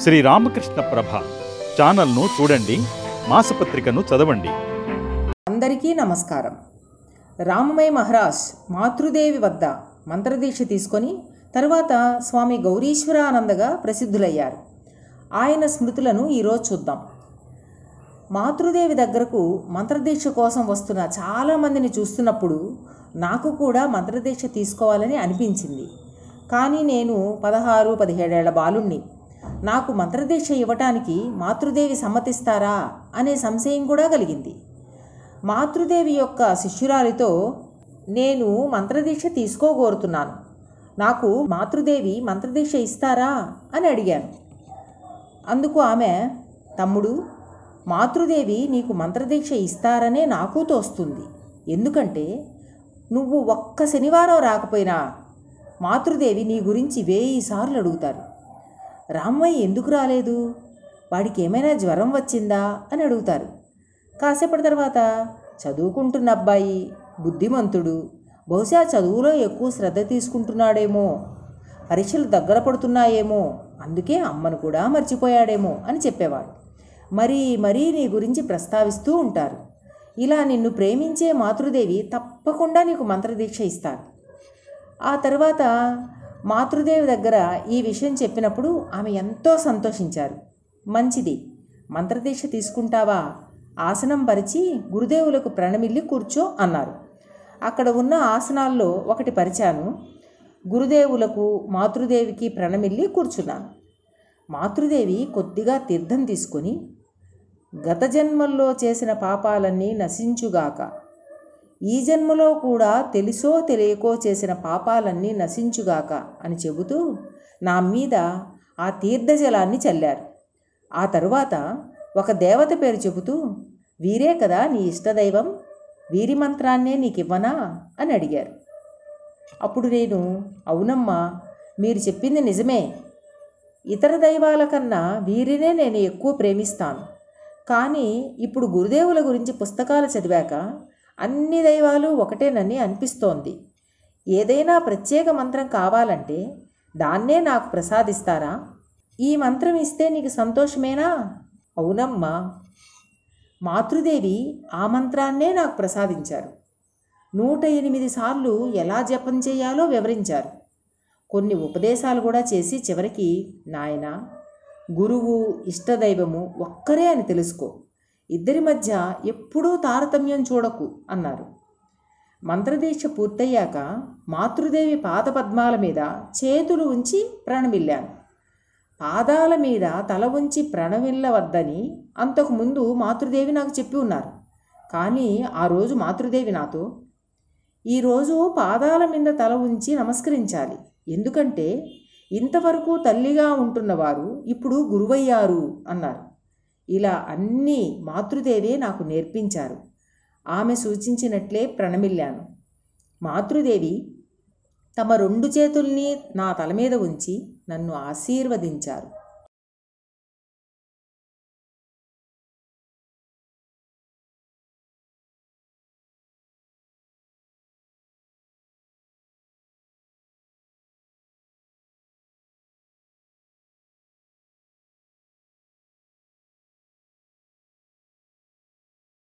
శ్రీ రామకృష్ణ ప్రభ ఛానల్ను చూడండి, మాసపత్రికను చదవండి. అందరికీ నమస్కారం. రామమయ మహారాజ్ మాతృదేవి వద్ద మంత్రదీక్ష తీసుకొని తరువాత స్వామి గౌరీశ్వరానందగా ప్రసిద్ధులయ్యారు. ఆయన స్మృతులను ఈరోజు చూద్దాం. మాతృదేవి దగ్గరకు మంత్రదీక్ష కోసం వస్తున్న చాలామందిని చూస్తున్నప్పుడు నాకు కూడా మంత్రదీక్ష తీసుకోవాలని అనిపించింది. కానీ నేను 16-17 ఏళ్ల బాలుణ్ణి. నాకు మంత్రదీక్ష ఇవ్వటానికి మాతృదేవి సమ్మతిస్తారా అనే సంశయం కూడా కలిగింది. మాతృదేవి యొక్క శిష్యురాలితో నేను మంత్రదీక్ష తీసుకోగోరుతున్నాను, నాకు మాతృదేవి మంత్రదీక్ష ఇస్తారా అని అడిగాను. అందుకు ఆమె, తమ్ముడు, మాతృదేవి నీకు మంత్రదీక్ష ఇస్తారనే నాకు తోస్తుంది. ఎందుకంటే నువ్వు ఒక్క శనివారం రాకపోయినా మాతృదేవి నీ గురించి 1000 సార్లు అడుగుతారు. రామయ్య ఎందుకు రాలేదు, వాడికి ఏమైనా జ్వరం వచ్చిందా అని అడుగుతారు. కాసేపటి తర్వాత చదువుకుంటున్న అబ్బాయి, బుద్ధిమంతుడు, బహుశా చదువులో ఎక్కువ శ్రద్ధ తీసుకుంటున్నాడేమో, పరీక్షలు దగ్గర పడుతున్నాయేమో, అందుకే అమ్మను కూడా మర్చిపోయాడేమో అని చెప్పేవాడు. మరీ నీ గురించి ప్రస్తావిస్తూ ఉంటారు. ఇలా నిన్ను ప్రేమించే మాతృదేవి తప్పకుండా నీకు మంత్రదీక్ష ఇస్తారు. ఆ తర్వాత మాతృదేవి దగ్గర ఈ విషయం చెప్పినప్పుడు ఆమె ఎంతో సంతోషించారు. మంచిది, మంత్రదీక్ష తీసుకుంటావా, ఆసనం పరిచి గురుదేవులకు ప్రణమిల్లి కూర్చో అన్నారు. అక్కడ ఉన్న ఆసనాల్లో ఒకటి పరిచాను. గురుదేవులకు మాతృదేవికి ప్రణమిల్లి కూర్చున్నాను. మాతృదేవి కొద్దిగా తీర్థం తీసుకొని, గత జన్మల్లో చేసిన పాపాలన్నీ నశించుగాక, ఈ జన్మలో కూడా తెలుసో తెలియకో చేసిన పాపాలన్నీ నశించుగాక అని చెబుతూ నా మీద ఆ తీర్థజలాన్ని చల్లారు. ఆ తరువాత ఒక దేవత పేరు చెబుతూ, వీరే కదా నీ ఇష్టదైవం, వీరి మంత్రాన్నే నీకివ్వనా అని అడిగారు. అప్పుడు నేను, అవునమ్మా, మీరు చెప్పింది నిజమే, ఇతర దైవాల కన్నా వీరినే నేను ఎక్కువ ప్రేమిస్తాను. కానీ ఇప్పుడు గురుదేవుల గురించి పుస్తకాలు చదివాక అన్ని దైవాలు ఒకటేనని అనిపిస్తోంది. ఏదైనా ప్రత్యేక మంత్రం కావాలంటే దాన్నే నాకు ప్రసాదిస్తారా? ఈ మంత్రం ఇస్తే నీకు సంతోషమేనా? అవునమ్మా. మాతృదేవి ఆ మంత్రాన్నే నాకు ప్రసాదించారు. 108 సార్లు ఎలా జపం చేయాలో వివరించారు. కొన్ని ఉపదేశాలు కూడా చేసి చివరికి, నాయనా, గురువు ఇష్టదైవము ఒక్కరే అని తెలుసుకో, ఇద్దరి మధ్య ఎప్పుడూ తారతమ్యం చూడకు అన్నారు. మంత్రదీక్ష పూర్తయ్యాక మాతృదేవి పాదపద్మాల మీద చేతులు ఉంచి ప్రణమిల్లాను. పాదాల మీద తల ఉంచి ప్రణమిల్లవద్దని అంతకుముందు మాతృదేవి నాకు చెప్పి ఉన్నారు. కానీ ఆ రోజు మాతృదేవి నాతో, ఈరోజు పాదాల మీద తల ఉంచి నమస్కరించాలి, ఎందుకంటే ఇంతవరకు తల్లిగా ఉంటున్నవారు ఇప్పుడు గురువయ్యారు అన్నారు. ఇలా అన్నీ మాతృదేవే నాకు నేర్పించారు. ఆమె సూచించినట్లే ప్రణమిల్లాను. మాతృదేవి తమ 2 చేతుల్ని నా తల మీద ఉంచి నన్ను ఆశీర్వదించారు.